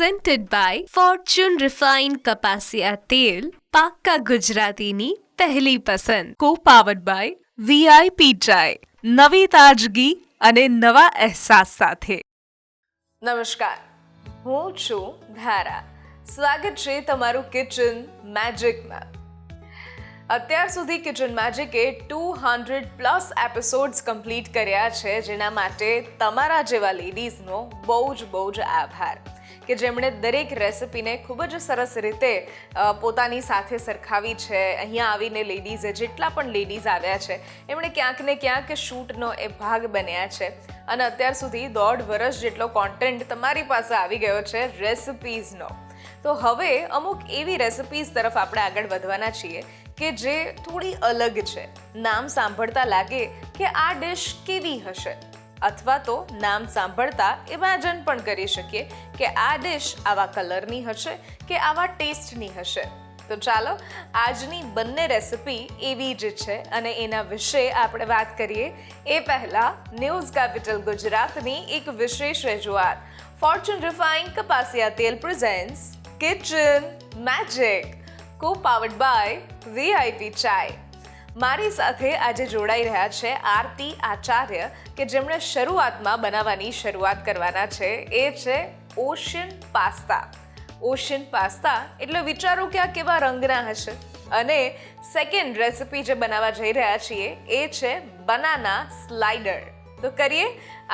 presented by Fortune Refined કપાસિયા તેલ, પાક્કા ગુજરાતીની પહેલી પસંદ. Co-powered by VIP ચાય, નવી તાજગી અને નવા અહેસાસ સાથે. નમસ્કાર, હું છું ધારા. સ્વાગત છે તમારું કિચન મેજિકમાં. અત્યાર સુધી કિચન મેજિકે 200+ એપિસોડ્સ કમ્પ્લીટ કર્યા છે, જેના માટે તમારા જેવા લેડીઝનો બહુ જ આભાર કે જેમણે દરેક રેસિપીને ખૂબ જ સરસ રીતે પોતાની સાથે સરખાવી છે. અહીંયા આવીને લેડીઝે જેટલા પણ લેડીઝ આવ્યા છે એમણે ક્યાંક ને ક્યાંક શૂટનો એ ભાગ બન્યા છે અને અત્યાર સુધી 1.5 વર્ષ જેટલો કોન્ટેન્ટ તમારી પાસે આવી ગયો છે રેસિપીઝનો. તો હવે અમુક એવી રેસિપીઝ તરફ આપણે આગળ વધવાના છીએ કે જે થોડી અલગ છે. નામ સાંભળતા લાગે કે આ ડિશ કેવી હશે, અથવા તો નામ સાંભળતા ઇમેજિન પણ કરી શકીએ કે આ ડિશ આવા કલરની હશે કે આવા ટેસ્ટની હશે. તો ચાલો આજની બંને રેસિપી એવી જ છે અને એના વિશે આપણે વાત કરીએ એ પહેલાં ન્યૂઝ કેપિટલ ગુજરાતની એક વિશેષ રજૂઆત. ફોર્ચ્યુન રિફાઇન્ડ કપાસિયા તેલ presents kitchen magic, co-powered by VIP chai. મારી સાથે આજે જોડાઈ રહ્યા છે આરતી આચાર્ય કે જેમણે શરૂઆતમાં બનાવવાની શરૂઆત કરવાના છે. એ છે ઓશિયન પાસ્તા. ઓશિયન પાસ્તા એટલે વિચારો કે આ કેવા રંગના હશે. અને સેકન્ડ રેસિપી જે બનાવવા જઈ રહ્યા છીએ એ છે બનાના સ્લાઇડર. તો કરીએ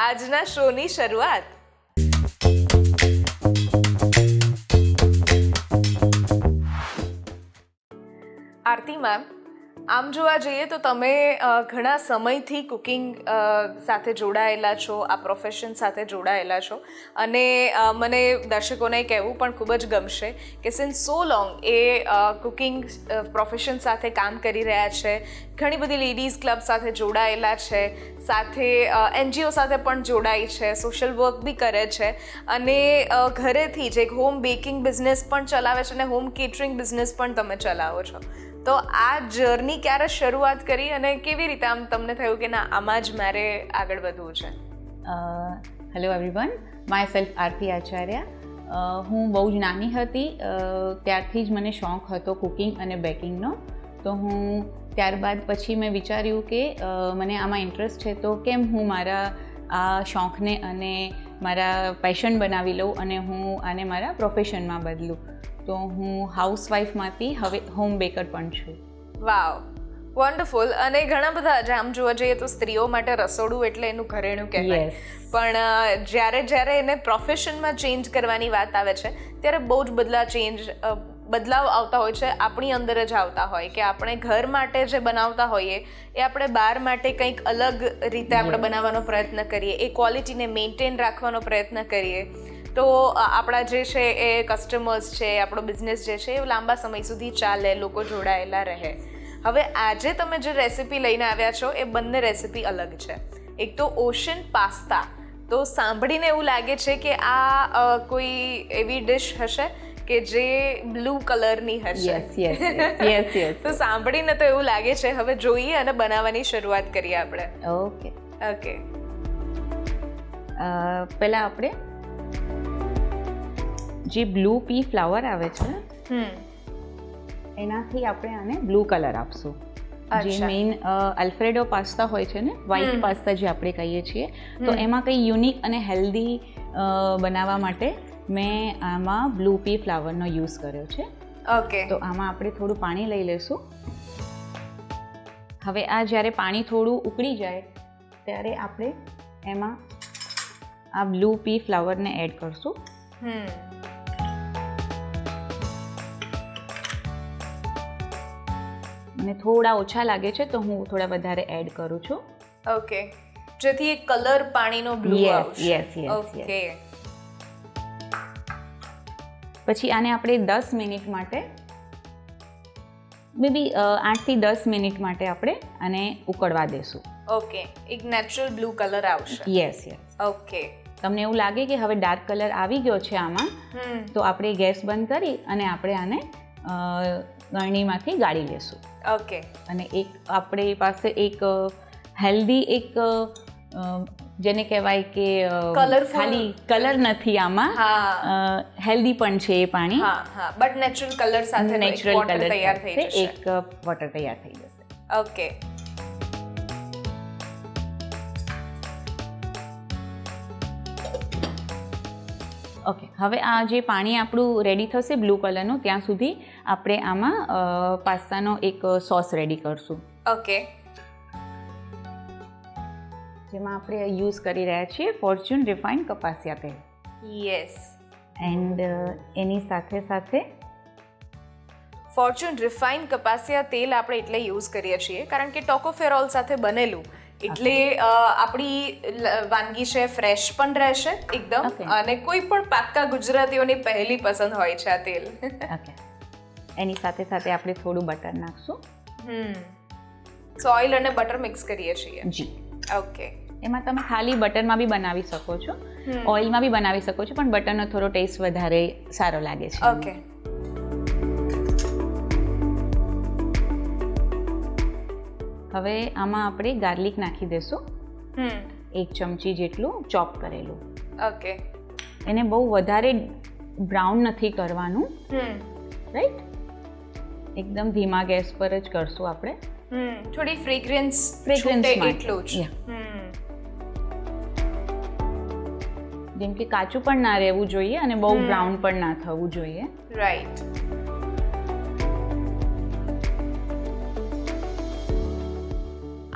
આજના શોની શરૂઆત. આરતી મેમ, આમ જોવા જઈએ તો તમે ઘણા સમયથી કુકિંગ સાથે જોડાયેલા છો, આ પ્રોફેશન સાથે જોડાયેલા છો અને મને દર્શકોને કહેવું પણ ખૂબ જ ગમશે કે સિન્સ સો લોંગ એ કુકિંગ પ્રોફેશન સાથે કામ કરી રહ્યા છે. ઘણી બધી લેડીઝ ક્લબ સાથે જોડાયેલા છે, સાથે NGO સાથે પણ જોડાઈ છે, સોશિયલ વર્ક બી કરે છે અને ઘરેથી જ એક હોમ બેકિંગ બિઝનેસ પણ ચલાવે છે અને હોમ કેટરિંગ બિઝનેસ પણ તમે ચલાવો છો. તો આ જર્ની ક્યારે શરૂઆત કરી અને કેવી રીતે આમ તમને થયું કે ના આમાં જ મારે આગળ વધવું છે? હેલો એવરીવન, માય સેલ્ફ આરતી આચાર્ય. હું બહુ જ નાની હતી ત્યારથી જ મને શોખ હતો કુકિંગ અને બેકિંગનો. તો હું ત્યારબાદ પછી મેં વિચાર્યું કે મને આમાં ઇન્ટરેસ્ટ છે તો કેમ હું મારા આ શોખને અને મારા પેશન બનાવી લઉં અને હું આને મારા પ્રોફેશનમાં બદલું. તો હું હાઉસવાઈફમાંથી હવે હોમ બેકર પણ છું. વાવ, વન્ડરફુલ. અને ઘણા બધા આમ જોવા જઈએ તો સ્ત્રીઓ માટે રસોડું એટલે એનું ઘરેણું કહેવાય, પણ જ્યારે એને પ્રોફેશનમાં ચેન્જ કરવાની વાત આવે છે ત્યારે બહુ જ બદલાવ આવતા હોય છે. આપણી અંદર જ આવતા હોય કે આપણે ઘર માટે જે બનાવતા હોઈએ એ આપણે બહાર માટે કંઈક અલગ રીતે આપણે બનાવવાનો પ્રયત્ન કરીએ, એ ક્વોલિટીને મેન્ટેન રાખવાનો પ્રયત્ન કરીએ તો આપણા જે છે એ કસ્ટમર્સ છે, આપણો બિઝનેસ જે છે એ લાંબા સમય સુધી ચાલે, લોકો જોડાયેલા રહે. હવે આજે તમે જે રેસિપી લઈને આવ્યા છો એ બંને રેસિપી અલગ છે. એક તો ઓશિયન પાસ્તા. તો સાંભળીને એવું લાગે છે કે આ કોઈ એવી ડિશ હશે કે જે બ્લુ કલરની હશે. યસ. તો સાંભળીને તો એવું લાગે છે. હવે જોઈએ અને બનાવવાની શરૂઆત કરીએ આપણે. ઓકે. પહેલાં આપણે જે બ્લુ પી ફ્લાવર આવે છે એનાથી આપણે આને બ્લુ કલર આપશું. જે મેઇન અલ્ફ્રેડો પાસ્તા હોય છે ને, વ્હાઈટ પાસ્તા જે આપણે કહીએ છીએ, તો એમાં કંઈ યુનિક અને હેલ્ધી બનાવવા માટે મેં આમાં બ્લુ પી ફ્લાવરનો યુઝ કર્યો છે. ઓકે. તો આમાં આપણે થોડું પાણી લઈ લઈશું. હવે આ જ્યારે પાણી થોડું ઉકળી જાય ત્યારે આપણે એમાં આ બ્લુ પી ફ્લાવરને એડ કરશું. અને થોડા ઓછા લાગે છે તો હું થોડા વધારે એડ કરું છું. ઓકે, જેથી એક કલર પાણીનો બ્લુ આવશે. યસ. ઓકે. પછી આને આપણે 10 મિનિટ માટે, મે બી 8 થી 10 મિનિટ માટે આપણે આને ઉકળવા દેશું. ઓકે, એક નેચરલ બ્લુ કલર આવશે. યસ. ઓકે. તમને એવું લાગે કે હવે ડાર્ક કલર આવી ગયો છે આમાં, તો આપણે ગેસ બંધ કરી અને આપણે આને ગળણીમાંથી ગાળી લેશું. ઓકે. અને એક આપણી પાસે એક હેલ્ધી એક જેને કહેવાય કે Colourful. ખાલી કલર નથી આમાં, હા હેલ્ધી પણ છે એ પાણી. હા બટ નેચરલ કલર સાથે નેચરલ વોટર કલર તૈયાર થઈ જશે. એક વોટર તૈયાર થઈ જશે. ઓકે ઓકે, હવે આ જે પાણી આપણું રેડી થશે બ્લુ કલરનું, ત્યાં સુધી આપણે આમાં પાસ્તાનો એક સોસ રેડી કરશું, ઓકે જેમાં આપણે યુઝ કરી રહ્યા છીએ ફોર્ચ્યુન રિફાઇન્ડ કપાસિયા તેલ. યસ એન્ડ એની સાથે સાથે ફોર્ચ્યુન રિફાઇન્ડ કપાસિયા તેલ આપણે એટલે યુઝ કરીએ છીએ કારણ કે ટોકોફેરોલ સાથે બનેલું એટલે આપણી વાનગી છે ફ્રેશ પણ રહેશે એકદમ. Okay. અને કોઈ પણ પાક્કા ગુજરાતીઓની પહેલી પસંદ હોય છે આ તેલ. ઓકે, એની સાથે સાથે આપણે થોડું બટર નાખશું. સો ઓઇલ અને બટર મિક્સ કરીએ છીએ. જી, ઓકે એમાં તમે ખાલી બટરમાં બી બનાવી શકો છો, ઓઇલમાં બી બનાવી શકો છો, પણ બટરનો થોડો ટેસ્ટ વધારે સારો લાગે છે. ઓકે હવે આમાં આપણે ગાર્લિક નાખી દઈશું, 1 ચમચી જેટલું ચોપ કરેલું. ઓકે એને બહુ વધારે બ્રાઉન નથી કરવાનું, રાઈટ? એકદમ ધીમા ગેસ પર જ કરશું આપણે, થોડી ફ્રેગ્રન્સ Fragrance માટે. એટલું જ. જેમ કે કાચું પણ ના રહેવું જોઈએ અને બહુ બ્રાઉન પણ ના થવું જોઈએ. રાઈટ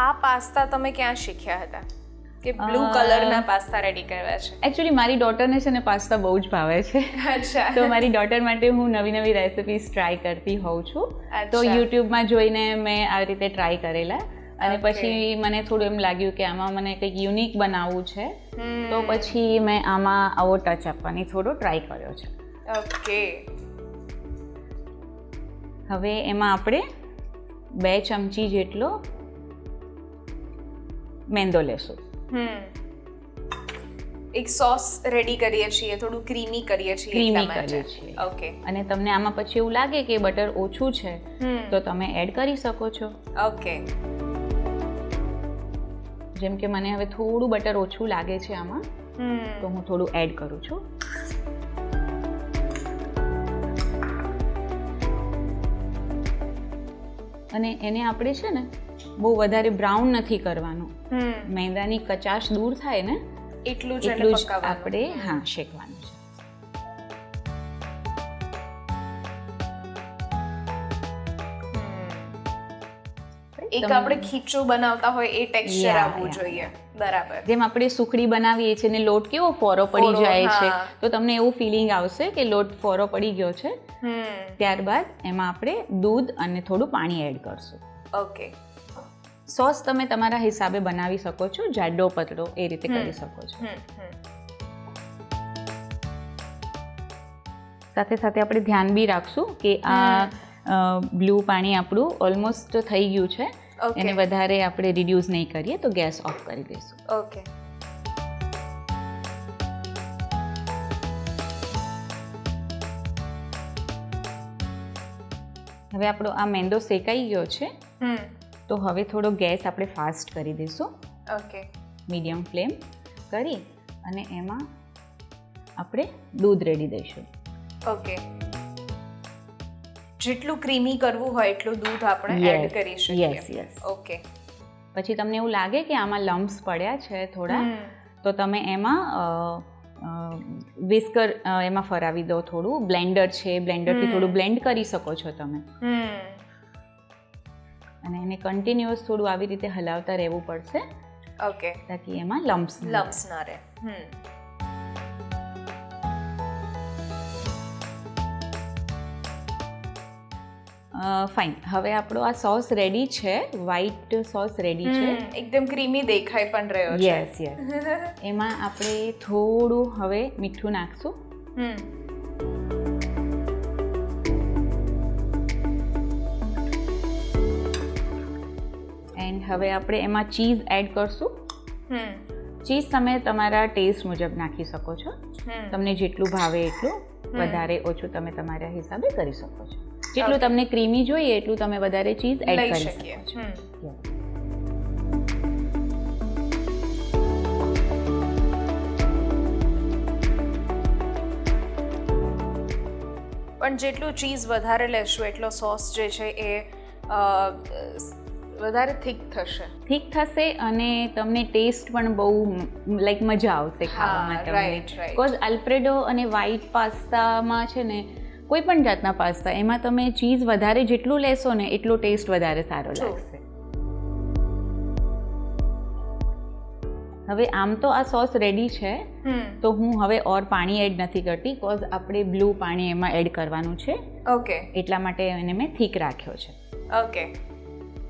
આ પાસ્તા તમે ક્યાં શીખ્યા હતા કે બ્લુ કલરના પાસ્તા રેડી કરવા છે? એકચ્યુઅલી મારી ડોટરને છે ને પાસ્તા બહુ જ ભાવે છે, અચ્છા તો મારી ડોટર માટે હું નવી નવી રેસિપીઝ ટ્રાય કરતી હોઉં છું. તો અચ્છા. યુટ્યુબમાં જોઈને મેં આવી રીતે ટ્રાય કરેલા, અને Okay. પછી મને થોડું એમ લાગ્યું કે આમાં મને કંઈક યુનિક બનાવવું છે, તો પછી મેં આમાં આવો ટચ આપવાની થોડો ટ્રાય કર્યો છે. ઓકે હવે એમાં આપણે 2 ચમચી જેટલો મેંદો લેશું. એક સોસ રેડી કરીએ છીએ, થોડું ક્રીમી કરીએ છીએ ક્રીમી એટલા માટે. કરીએ છીએ. ઓકે અને તમને આમાં પછી એવું લાગે કે બટર ઓછું છે તો તમે એડ કરી શકો છો. ઓકે જેમ કે મને હવે થોડું બટર ઓછું લાગે છે આમાં, તો હું થોડું એડ કરું છું. અને એને આપણે છે ને બહુ વધારે બ્રાઉન નથી કરવાનું, મેંદાની કચાશ દૂર થાય ને એટલું જ એને એટલું જ પકાવવાનું. આપણે શેકવાનું છે. એક આપણે ખીચું બનાવતા હોય એ ટેક્સચર Yeah, આવવું yeah. જોઈએ. બરાબર જેમ આપણે સુખડી બનાવીએ છીએ ને લોટ કેવો ફોરો પડી ફોરો, જાય છે, હા. તો તમને એવું ફિલિંગ આવશે કે લોટ ફોરો પડી ગયો છે. ત્યારબાદ એમાં આપણે દૂધ અને થોડું પાણી એડ કરશું. ઓકે સોસ તમે તમારા હિસાબે બનાવી શકો છો, જાડો પતળો એ રીતે કરી શકો છો. સાથે સાથે આપણે ધ્યાન બી રાખશું કે આ બ્લુ પાણી આપણું ઓલમોસ્ટ થઈ ગયું છે, Okay. એને વધારે આપણે રિડ્યુસ નહીં કરીએ તો ગેસ ઓફ કરી દઈશું. ઓકે હવે આપણો આ મેંદો શેકાઈ ગયો છે, તો હવે થોડો ગેસ આપણે ફાસ્ટ કરી દઈશું, ઓકે મીડિયમ ફ્લેમ કરી, અને એમાં આપણે દૂધ રેડી દઈશું. ઓકે જેટલું ક્રીમી કરવું હોય એટલું દૂધ આપણે Yes, એડ કરી શકીએ. yes, yes. ઓકે પછી તમને એવું લાગે કે આમાં લમ્સ પડ્યા છે થોડા, તો તમે એમાં વિસ્કર એમાં ફરાવી દો, થોડું બ્લેન્ડર છે, બ્લેન્ડરથી થોડું બ્લેન્ડ કરી શકો છો તમે. અને એને કન્ટિન્યુઅસ થોડું આવી રીતે હલાવતા રહેવું પડશે, ઓકે તાકી એમાં લમ્સ લમ્સ ના રહે. ફાઇન. હવે આપણો આ સોસ રેડી છે, વ્હાઈટ સોસ રેડી છે. એકદમ ક્રીમી દેખાઈ પણ રહ્યો છે. Yes yes. એમાં આપણે થોડું હવે મીઠું નાખશું. એન્ડ હવે આપણે એમાં ચીઝ એડ કરશું. ચીઝ તમે તમારા ટેસ્ટ મુજબ નાખી શકો છો, તમને જેટલું ભાવે એટલું, વધારે ઓછું તમે તમારા હિસાબે કરી શકો છો. જેટલું તમને ક્રીમી જોઈએ એટલું તમે વધારે ચીઝ એડ લઈ કરી શકીએ. શકો છો. પણ જેટલું ચીઝ વધારે લેશું એટલો સોસ જે છે એ વધારે થીક થશે. ઠીક થશે અને તમને ટેસ્ટ પણ બહુ લાઈક મજા આવશે ખાવામાં તમને. right. બીકોઝ આલ્ફ્રેડો અને વ્હાઈટ પાસ્તામાં છે ને કોઈ પણ જાતના પાસ્તા એમાં તમે ચીઝ વધારે જેટલું લેશો ને એટલો ટેસ્ટ વધારે સારો લાગશે. હવે આમ તો આ સોસ રેડી છે, તો હું હવે ઓર પાણી એડ નથી કરતી કોઝ આપણે બ્લુ પાણી એમાં એડ કરવાનું છે. ઓકે. એટલા માટે એને મેં થીક રાખ્યો છે. ઓકે.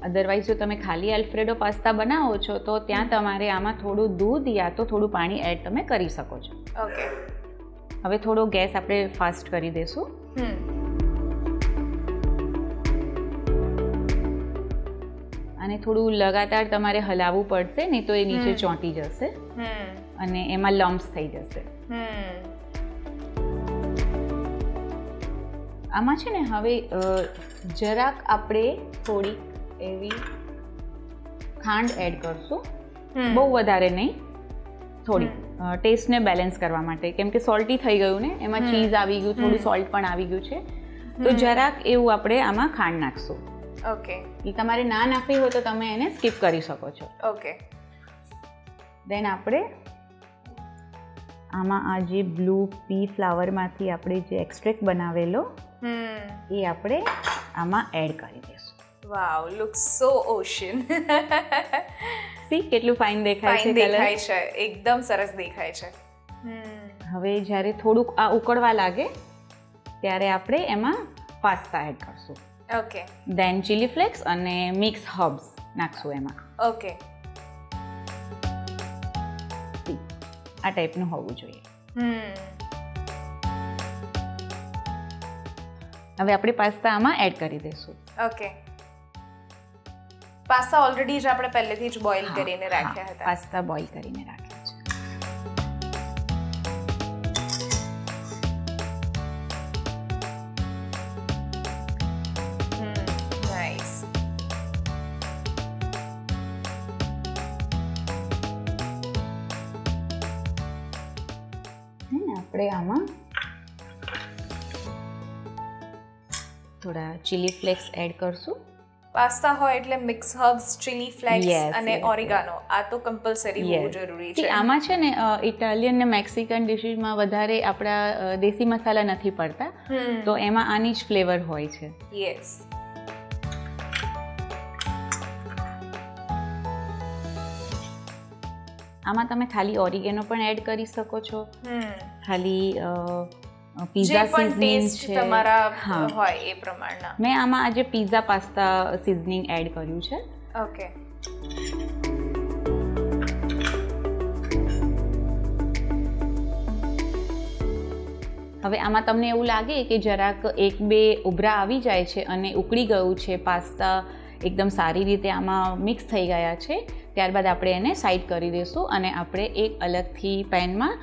અધરવાઇઝ જો તમે ખાલી આલ્ફ્રેડો પાસ્તા બનાવો છો તો ત્યાં તમારે આમાં થોડું દૂધ યા તો થોડું પાણી એડ તમે કરી શકો છો. ઓકે. હવે થોડો ગેસ આપણે ફાસ્ટ કરી દઈશું. અને થોડું લગાતાર તમારે હલાવવું પડશે, નહીં તો એ નીચે ચોંટી જશે અને એમાં લમ્પ્સ થઈ જશે. આમાં છે ને હવે જરાક આપણે થોડીક એવી ખાંડ એડ કરશું, બહુ વધારે નહીં, થોડી ટેસ્ટને બેલેન્સ કરવા માટે, કેમ કે સોલ્ટી થઈ ગયું ને, એમાં ચીઝ આવી ગયું, થોડું સોલ્ટ પણ આવી ગયું છે, તો જરાક એવું આપણે આમાં ખાંડ નાખશું. ઓકે. એ તમારે ના નાખવી હોય તો તમે એને સ્કીપ કરી શકો છો. ઓકે. દેન આપણે આમાં આ જે બ્લુ પી ફ્લાવરમાંથી આપણે જે એક્સ્ટ્રેક્ટ બનાવેલો એ આપણે આમાં એડ કરી દઈશું. વાવ, લુક્સ સો ઓશિયન. સી કેટલું ફાઇન દેખાય છે, દેખાય છે, એકદમ સરસ દેખાય છે. હવે જ્યારે થોડુંક આ ઉકળવા લાગે ત્યારે આપણે એમાં પાસ્તા એડ કરશું. ઓકે. દેન ચીલી ફ્લેક્સ અને મિક્સ હર્બ્સ નાખશું એમાં. ઓકે. આ ટાઈપનું હોવું જોઈએ. હવે આપણે પાસ્તા આમાં એડ કરી દઈશું. ઓકે. પાસ્તા ઓલરેડી જ આપણે પહેલેથી જ બોઇલ કરીને રાખ્યા હતા. પાસ્તા બોઇલ કરીને રાખ્યા છે. નાઈસ. આપણે આમાં થોડા ચીલી ફ્લેક્સ એડ કરશું. પાસ્તા હોય એટલે mix herbs, chilli flakes Yes, અને yes, ઓરિગાનો આ તો કમ્પલસરી હોવું જરૂરી છે. આમાં છે ને ઇટાલિયન ને મેક્સિકન ડિશીસમાં વધારે આપણા દેશી મસાલા નથી પડતા, તો એમાં આની જ ફ્લેવર હોય છે. યસ. આમાં તમે ખાલી ઓરિગેનો પણ એડ કરી શકો છો, ખાલી જે પીઝા પણ સિઝનિંગ ટેસ્ટ છે. તમારા હોય એ પ્રમાણના. મેં આમાં આજે પીઝા પાસ્તા સિઝનિંગ એડ કર્યું છે. ઓકે. હવે આમાં તમને એવું લાગે કે જરાક એક બે ઉભરા આવી જાય છે અને ઉકળી ગયું છે, પાસ્તા એકદમ સારી રીતે આમાં મિક્સ થઈ ગયા છે, ત્યારબાદ આપણે એને સાઈડ કરી દઈશું અને આપણે એક અલગથી પેનમાં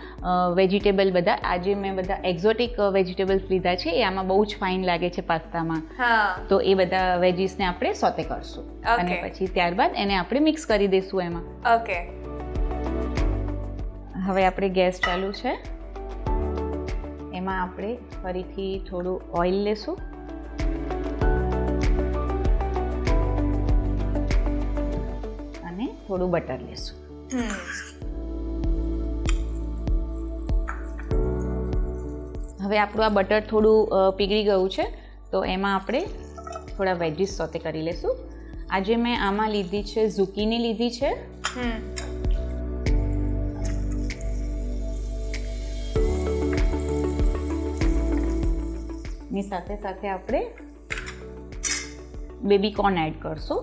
વેજીટેબલ બધા, આજે મેં બધા એક્ઝોટિક વેજીટેબલ્સ લીધા છે, એ આમાં બહુ જ ફાઇન લાગે છે પાસ્તામાં, તો એ બધા વેજીસને આપણે સોતે કરશું અને પછી ત્યારબાદ એને આપણે મિક્સ કરી દઈશું એમાં. ઓકે. હવે આપણે ગેસ ચાલુ છે, એમાં આપણે ફરીથી થોડું ઓઇલ લેશું. અને થોડું બટર લેશું. હવે આપણું આ બટર થોડું પીગળી ગયું છે, તો એમાં આપણે થોડા વેજીસ સોતે કરી લેશું. આજે મેં આમાં લીધી છે ઝુકીની લીધી છે, ની સાથે સાથે આપણે બેબી કોર્ન એડ કરશું.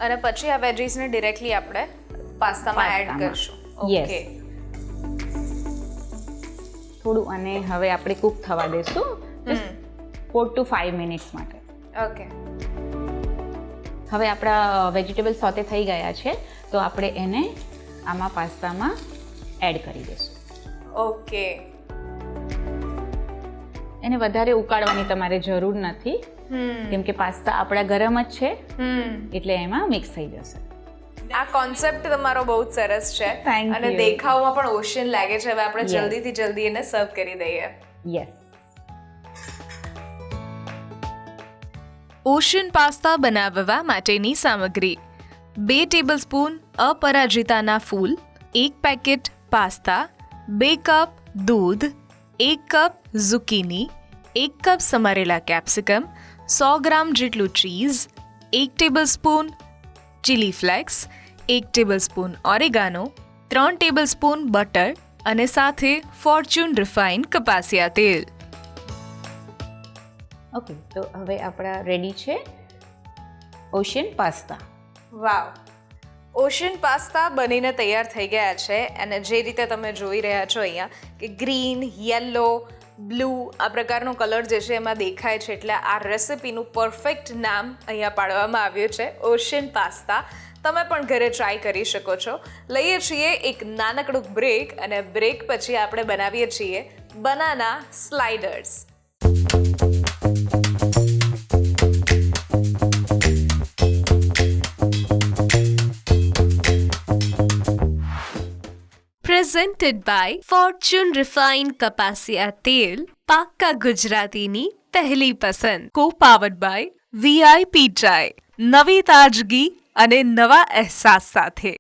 અને પછી આ વેજીસને ડિરેક્ટલી આપણે પાસ્તામાં એડ કરશું. ઓકે. થોડું અને હવે આપણે કૂક થવા દઈશું 4 to 5 મિનિટ્સ માટે. ઓકે. હવે આપણા વેજીટેબલ સોતે થઈ ગયા છે, તો આપણે એને આમાં પાસ્તામાં એડ કરી દઈશું. ઓકે. એને વધારે ઉકાળવાની તમારે જરૂર નથી, કેમ કે પાસ્તા આપણા ગરમ જ છે, એટલે એમાં મિક્સ થઈ જશે. આ કોન્સેપ્ટ તમારો બહુ જ સરસ છે Thank અને you. દેખાવમાં પણ ઓશિયન લાગે છે. હવે આપણે Yes. જલ્દીથી જલ્દી એને સર્વ કરી દઈએ. યસ. ઓશન પાસ્તા બનાવવા માટેની સામગ્રી: 2 ટેબલસ્પૂન અપરાજિતાના ફૂલ, 1 પેકેટ પાસ્તા, 2 કપ દૂધ, 1 કપ ઝુકીની, 1 કપ સમારેલા કેપ્સિકમ, 100 ગ્રામ જેટલું cheese, 1 tablespoon chilli flakes, 1 tablespoon oregano, 3 tablespoon butter અને સાથે ફોર્ચ્યુન રિફાઇન્ડ કપાસિયા તેલ. ઓકે, તો હવે આપણા રેડી છે ઓશિયન પાસ્તા. વાવ, ઓશિયન પાસ્તા બનીને તૈયાર થઈ ગયા છે. અને જે રીતે તમે જોઈ રહ્યા છો અહીંયા કે ગ્રીન, યલો, બ્લુ આ પ્રકારનો કલર જે છે એમાં દેખાય છે, એટલે આ રેસિપીનું પરફેક્ટ નામ અહીંયા પાડવામાં આવ્યું છે ઓશિયન પાસ્તા. તમે પણ ઘરે ટ્રાય કરી શકો છો. લઈએ છીએ એક નાનકડું બ્રેક અને બ્રેક પછી આપણે બનાવીએ છીએ banana sliders. Presented by Fortune Refined કપાસિયા તેલ, પાક્કા ગુજરાતીની પહેલી પસંદ. Co-powered by VIP ચાય, નવી તાજગી અને નવા અહેસાસ સાથે.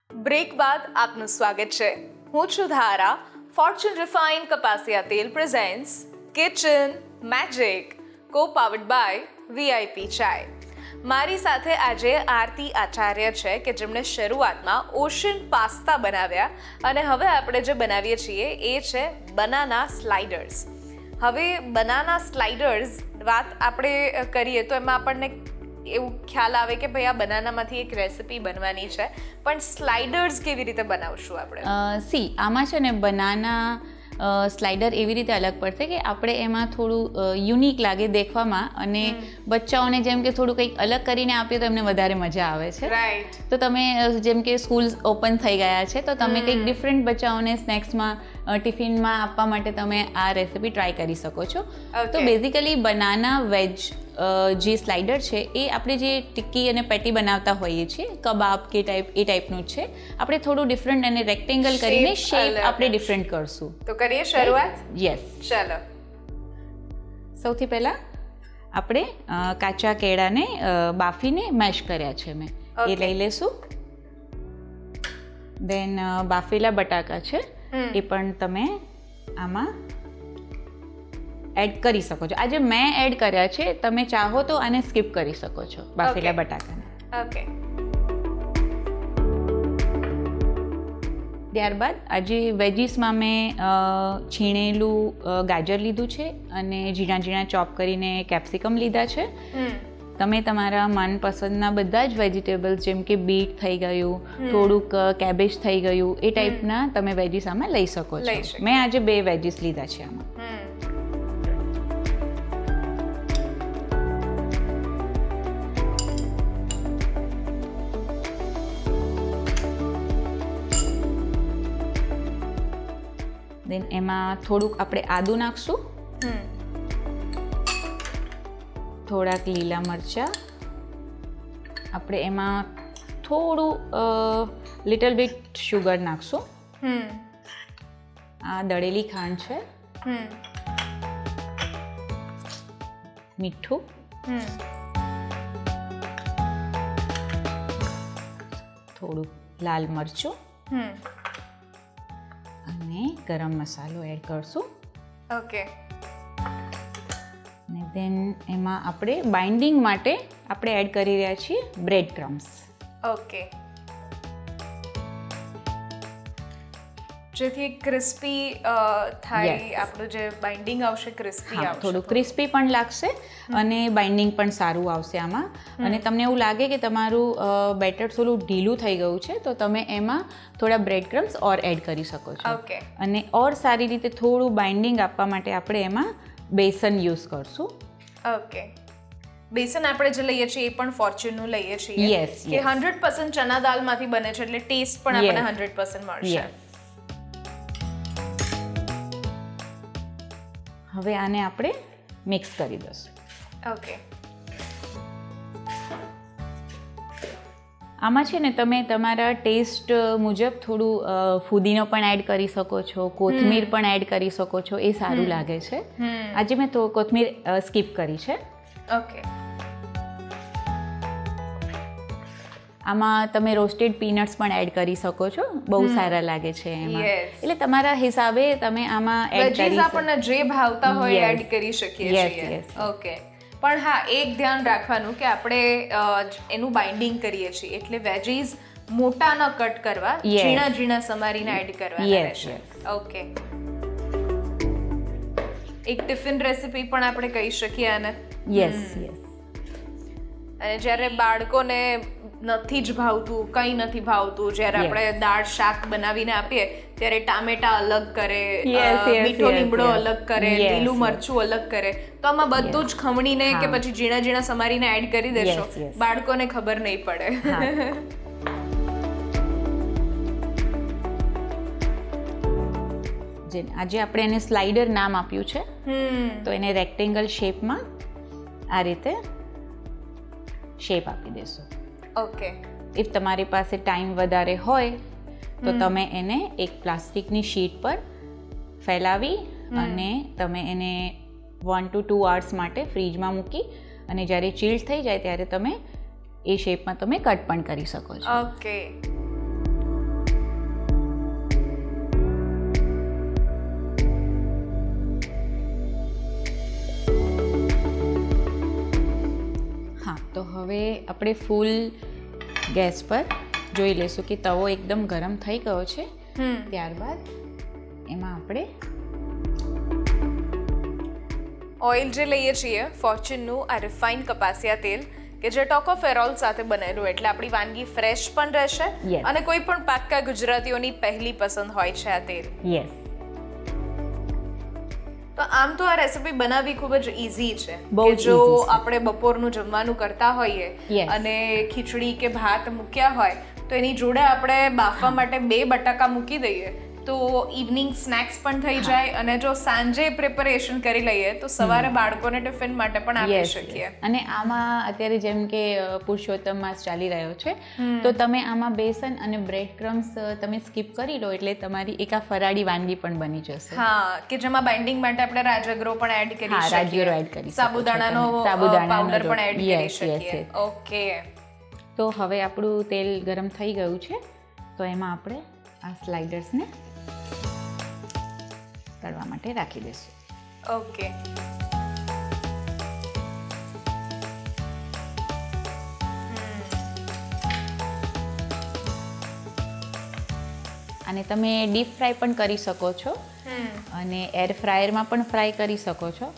બ્રેક બાદ આપનું સ્વાગત છે. હું છું ધારા. ફોર્ચ્યુન રિફાઇન્ડ કપાસિયા તેલ presents kitchen magic, co-powered by VIP chai. મારી સાથે આજે આરતી આચાર્ય છે કે જેમણે શરૂઆતમાં ઓશિયન પાસ્તા બનાવ્યા અને હવે આપણે જે બનાવીએ છીએ એ છે બનાના સ્લાઇડર્સ. હવે બનાના સ્લાઇડર્સ વાત આપણે કરીએ તો એમાં આપણને એવું ખ્યાલ આવે કે ભાઈ આ બનાનામાંથી એક રેસિપી બનવાની છે, પણ સ્લાઇડર્સ કેવી રીતે બનાવશું આપણે? આમાં છે ને બનાના સ્લાઇડર એવી રીતે અલગ પડશે કે આપણે એમાં થોડું યુનિક લાગે દેખવામાં, અને બચ્ચાઓને જેમ કે થોડું કંઈક અલગ કરીને આપીએ તો એમને વધારે મજા આવે છે. રાઈટ. તો તમે જેમ કે સ્કૂલ ઓપન થઈ ગયા છે તો તમે કંઈક ડિફરન્ટ બચ્ચાઓને સ્નેક્સમાં ટિફિનમાં આપવા માટે તમે આ રેસિપી ટ્રાય કરી શકો છો. તો બેઝિકલી બનાના વેજ જે સ્લાઇડર છે એ આપણે જે ટિક્કી અને પેટી બનાવતા હોઈએ છીએ, કબાબ કે એ ટાઈપનું જ છે. આપણે થોડું ડિફરન્ટ અને રેક્ટેંગલ કરીને શેપ આપણે ડિફરન્ટ કરશું. તો કરીએ શરૂઆત? યસ. ચાલો. સૌથી પહેલાં આપણે કાચા કેળાને બાફીને મેશ કર્યા છે મેં, એ લઈ લેશું. દેન બાફેલા બટાકા છે એ પણ તમે આમાં એડ કરી શકો છો. આજે મેં એડ કર્યા છે, તમે ચાહો તો આને સ્કીપ કરી શકો છો બાફેલા બટાકાને. ઓકે. ત્યારબાદ આજે વેજીસમાં મેં છીણેલું ગાજર લીધું છે અને ઝીણા ઝીણા ચોપ કરીને કેપ્સિકમ લીધા છે. તમે તમારા મનપસંદના બધા જ વેજીટેબલ્સ જેમ કે બીટ થઈ ગયું, થોડુંક કેબેજ થઈ ગયું, એ ટાઈપના તમે વેજીસ આમાં લઈ શકો છો. મેં આજે 2 વેજીસ લીધા છે આમાં. દેન એમાં થોડુંક આપણે આદું નાખશું, થોડાક લીલા મરચાં, આપણે એમાં થોડું લિટલ બીટ શુગર નાખશું. આ દળેલી ખાંડ છે, મીઠું, થોડું લાલ મરચું અને ગરમ મસાલો એડ કરશું. ઓકે. અને દેન એમાં આપણે બાઇન્ડિંગ માટે આપણે એડ કરી રહ્યા છીએ બ્રેડ ક્રમ્સ. ઓકે. જેથી ક્રિસ્પી થાય, આપણું જે બાઇન્ડિંગ આવશે ક્રિસ્પી આવશે. થોડું ક્રિસ્પી પણ લાગશે અને બાઇન્ડિંગ પણ સારું આવશે આમાં. અને તમને એવું લાગે કે તમારું બેટર થોડું ઢીલું થઈ ગયું છે તો તમે એમાં થોડા બ્રેડ ક્રમ્સ ઓર એડ કરી શકો છો. ઓકે. અને ઓર સારી રીતે થોડું બાઇન્ડિંગ આપવા માટે આપણે એમાં બેસન યુઝ કરશું. ઓકે. બેસન આપણે જે લઈએ છીએ એ પણ ફોર્ચ્યુનનું લઈએ છીએ. Yes, કે 100% ચના દાળમાંથી બને છે એટલે ટેસ્ટ પણ આપણને 100% મળશે. હવે આને આપણે મિક્સ કરી દઈશું. ઓકે. આમાં છે ને તમે તમારા ટેસ્ટ મુજબ થોડું ફુદીનો પણ એડ કરી શકો છો, કોથમીર પણ એડ કરી શકો છો, એ સારું લાગે છે. આજે મેં તો કોથમીર સ્કીપ કરી છે. ઓકે. આમાં તમે રોસ્ટેડ પીનટ્સ પણ એડ કરી શકો છો, બહુ સારા લાગે છે એમાં. Yes. એટલે તમારા હિસાબે તમે આમાં એડ કરી વેજીસ આપણને જે ભાવતા હોય Yes. એડ કરી શકીએ Yes, છીએ. yes. ઓકે. પણ હા, એક ધ્યાન રાખવાનું કે આપણે એનું બાઇન્ડિંગ કરીએ છીએ એટલે વેજીસ મોટા ન કટ કરવા, Yes. ઝીણા ઝીણા સમારીને એડ કરવાના Yes, રહેશે. yes. ઓકે. એક ટિફિન રેસિપી પણ આપણે કહી શકીએ આને. Yes yes. અને જ્યારે બાળકોને નથી જ ભાવતું, કંઈ નથી ભાવતું, જ્યારે Yes. આપણે દાળ શાક બનાવીને આપીએ ત્યારે ટામેટા અલગ કરે, Yes, yes, મીઠો yes, લીમડો yes. અલગ કરે, Yes, લીલું yes. મરચું અલગ કરે, તો આમાં બધું જ ખમણીને કે હા. પછી ઝીણા ઝીણા સમારીને એડ કરી દેશો, Yes, yes. બાળકોને ખબર નહીં પડે. હા. આજે આપણે એને સ્લાઇડર નામ આપ્યું છે, તો એને રેક્ટેંગલ શેપમાં આ રીતે શેપ આપી દેશો. ઓકે. ઇફ તમારી પાસે ટાઈમ વધારે હોય તો તમે એને એક પ્લાસ્ટિકની શીટ પર ફેલાવી અને તમે એને 1 to 2 hours માટે ફ્રીજમાં મૂકી અને જ્યારે ચીલ્ડ થઈ જાય ત્યારે તમે એ શેપમાં તમે કટ પણ કરી શકો છો. ઓકે. હા, તો હવે આપણે ફૂલ ગેસ પર જોઈ લઈશું કે તવો એકદમ ગરમ થઈ ગયો છે. ત્યારબાદ એમાં આપણે ઓઇલ જે લઈએ છીએ ફોર્ચ્યુનનું આ રિફાઇન્ડ કપાસિયા તેલ કે જે ટોકોફેરોલ સાથે બનેલું, એટલે આપણી વાનગી ફ્રેશ પણ રહેશે Yes. અને કોઈ પણ પાક્કા ગુજરાતીઓની પહેલી પસંદ હોય છે આ તેલ. યસ. તો આમ તો આ રેસિપી બનાવવી ખૂબ જ ઈઝી છે. બહુ કે જ જો easy છે. આપણે બપોરનું જમવાનું કરતા હોઈએ Yes. અને ખીચડી કે ભાત મૂક્યા હોય તો એની જોડે આપણે બાફવા માટે 2 બટાકા મૂકી દઈએ તો ઇવનિંગ સ્નેક્સ પણ થઈ જાય અને જો સાંજે પ્રિપેરેશન કરી લઈએ તો સવારે બાળકોને ટિફિન માટે પણ આપી યસ શકીએ. અને આમાં અત્યારે જેમ કે પુરુષોત્તમ માસ ચાલી રહ્યો છે, તો તમે આમાં બેસન અને બ્રેડ ક્રમ્સ તમે સ્કીપ કરી લો એટલે તમારી એક આ ફરાળી વાનગી પણ બની જશે. હા, કે જેમાં બાઇન્ડિંગ માટે આપણે રાજગરો પણ એડ કરી હા, શકીએ, રાજગરો એડ કરી શકો છો સાબુદાણાનો તમે. સાબુદાણાનો પાવડર પણ એડ કરી Yes, yes, શકીએ. yes. ઓકે. તો હવે આપણું તેલ ગરમ થઈ ગયું છે, તો એમાં આપણે આ સ્લાઇડર્સને તળવા માટે રાખી દઈશું. ઓકે. અને તમે ડીપ ફ્રાય પણ કરી શકો છો અને એર ફ્રાયરમાં પણ ફ્રાય કરી શકો છો.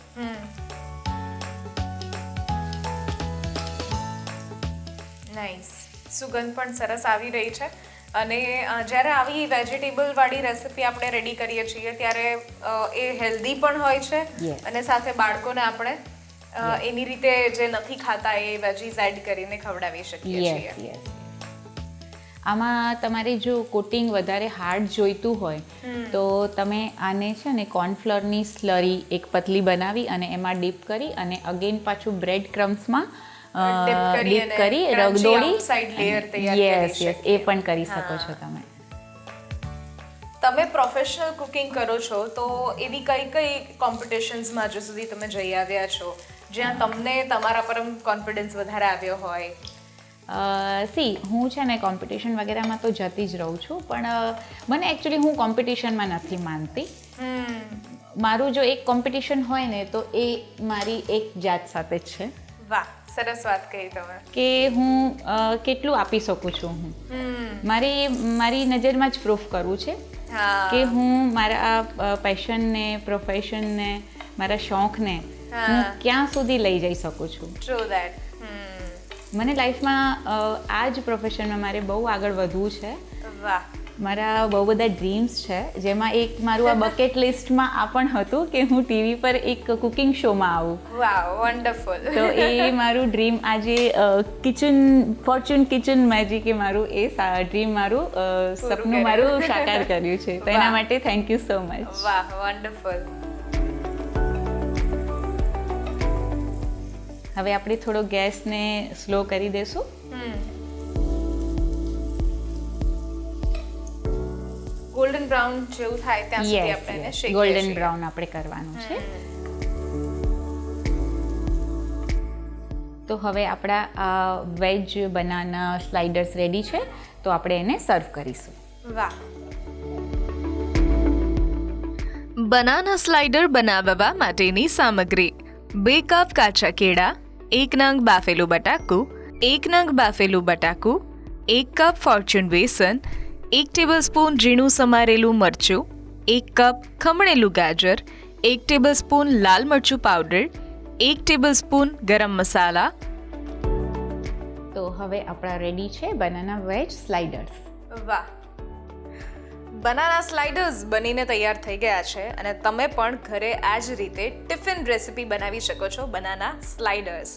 નાઇસ. સુગંધ પણ સરસ આવી રહી છે અને જ્યારે આવી વેજીટેબલ વાળી રેસિપી આપણે રેડી કરીએ છીએ ત્યારે એ હેલ્ધી પણ હોય છે Yes. અને સાથે બાળકોને આપણે એની રીતે જે નથી ખાતા એ વેજીસ એડ કરીને ખવડાવી શકીએ છીએ. Yes yes. આમાં તમારે જો કોટિંગ વધારે હાર્ડ જોઈતું હોય તો તમે આને છે ને કોર્નફ્લોરની સ્લરી એક પતલી બનાવી અને એમાં ડીપ કરી અને અગેન પાછું બ્રેડ ક્રમ્સમાં Dip કરી ડીપ અને કરી crunchy રગદોળી outside layer તૈયાર કરી યસ યસ, શકીએ. એ પણ કરી શકો છો તમે. તમે પ્રોફેશનલ કુકિંગ કરો છો તો એવી કઈ કઈ કોમ્પિટિશન્સમાં હજુ સુધી તમે જઈ આવ્યા છો જ્યાં તમને તમારા પર કોન્ફિડન્સ વધારે આવ્યો હોય? હું છે ને કોમ્પિટિશન વગેરેમાં તો જતી જ રહું છું, પણ મને એકચ્યુઅલી હું કોમ્પિટિશનમાં નથી માનતી. મારું જો એક કોમ્પિટિશન હોય ને તો એ મારી એક જાત સાથે જ છે. વાહ, સરસ વાત કહી તમે. કે હું કેટલું આપી શકું છું. મારી નજરમાં જ પ્રૂફ કરવું છે કે હું મારા પેશનને, પ્રોફેશનને, મારા શોખને હું ક્યાં સુધી લઈ જઈ શકું છું. True that. મને લાઈફમાં આ જ પ્રોફેશનમાં મારે બહુ આગળ વધવું છે. વાહ. મારા બહુ બધા ડ્રીમ્સ છે, જેમાં એક મારું આ બકેટ લિસ્ટમાં આ પણ હતું કે હું ટીવી પર એક કુકિંગ શોમાં આવું. વાવ, વન્ડરફુલ. તો એ મારું ડ્રીમ આજે ફોર્ચ્યુન કિચન મેજિકે મારું એ ડ્રીમ મારું સપનું મારું સાકાર કર્યું છે. તો એના માટે થેન્ક યુ સો મચ. વાહ, વન્ડરફુલ. હવે આપણે થોડો ગેસને સ્લો કરી દઈશું બ્રાઉન જેવું થાય ત્યાં સુધી યસ આપણે એને શેકીએ ગોલ્ડન છીએ. બ્રાઉન આપણે કરવાનું છે. તો હવે આપણા આ વેજ બનાના સ્લાઇડર્સ રેડી છે, તો આપણે એને સર્વ કરીશું. વાહ. બનાના સ્લાઇડર બનાવવા માટેની સામગ્રી: 2 કપ કાચા કેળા, 1 નંગ બાફેલું બટાકું, 1 નંગ બાફેલું બટાકું, 1 કપ ફોર્ચ્યુન બેસન, 1 ટેબલસ્પૂન ઝીણું સમારેલું મરચું, 1 કપ ખમણેલું ગાજર, 1 ટેબલસ્પૂન લાલ મરચું પાવડર, 1 ટેબલસ્પૂન ગરમ મસાલા. તો હવે આપણા રેડી છે બનાના વેજ સ્લાઇડર્સ. વાહ. બનાના સ્લાઇડર્સ બનીને તૈયાર થઈ ગયા છે અને તમે પણ ઘરે આ જ રીતે ટિફિન રેસિપી બનાવી શકો છો, banana sliders.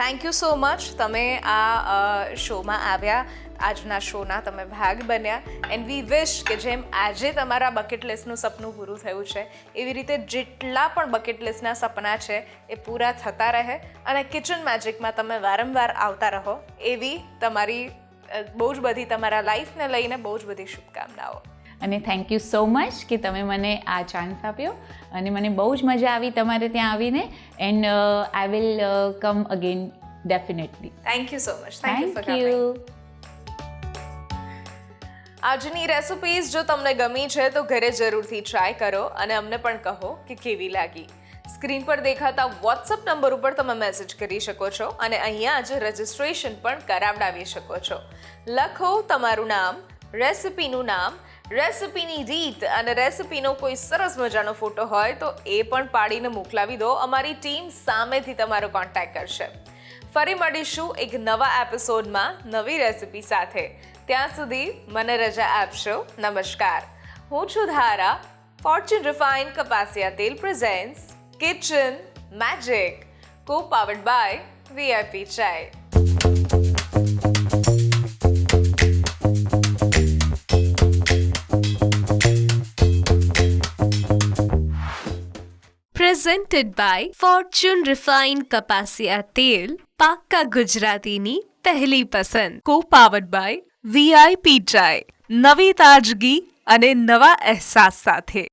Thank you so much. તમે આ શોમાં આવ્યા, આજના શોના તમે ભાગ બન્યા. એન્ડ વી વિશ કે જેમ આજે તમારા બકેટ લિસ્ટનું સપનું પૂરું થયું છે, એવી રીતે જેટલા પણ બકેટ લિસ્ટના સપના છે એ પૂરા થતા રહે અને કિચન મેજિકમાં તમે વારંવાર આવતા રહો, એવી તમારી બહુ જ બધી તમારા લાઈફને લઈને બહુ જ બધી શુભકામનાઓ. અને થેન્ક યુ સો મચ કે તમે મને આ ચાન્સ આપ્યો અને મને બહુ જ મજા આવી તમારે ત્યાં આવીને. And I will come again definitely. Thank you so much. Thank you for thank coming. You. આજની રેસિપીઝ જો તમને ગમી છે તો ઘરે જરૂરથી ટ્રાય કરો અને અમને પણ કહો કે કેવી લાગી. સ્ક્રીન પર દેખાતા વોટ્સઅપ નંબર ઉપર તમે મેસેજ કરી શકો છો અને અહીંયા જ રજિસ્ટ્રેશન પણ કરાવડાવી શકો છો. લખો તમારું નામ, રેસિપીનું નામ, રેસિપીની રીત અને રેસિપીનો કોઈ સરસ મજાનો ફોટો હોય તો એ પણ પાડીને મોકલાવી દો. અમારી ટીમ સામેથી તમારો કોન્ટેક્ટ કરશે. ફરી મળીશું એક નવા એપિસોડમાં નવી રેસિપી સાથે. ત્યાં સુધી મને રજા આપશો. નમસ્કાર. હું છું ધારા. ફોર્ચ્યુન રિફાઇન્ડ કપાસિયા તેલ presents kitchen magic, co powered by VIP chai. Presented by Fortune Refined કપાસિયા તેલ, પાક્કા ગુજરાતીની પહેલી પસંદ. કો પાવર્ડ બાય VIP ચાય, નવી તાજગી અને નવા અહેસાસ સાથે.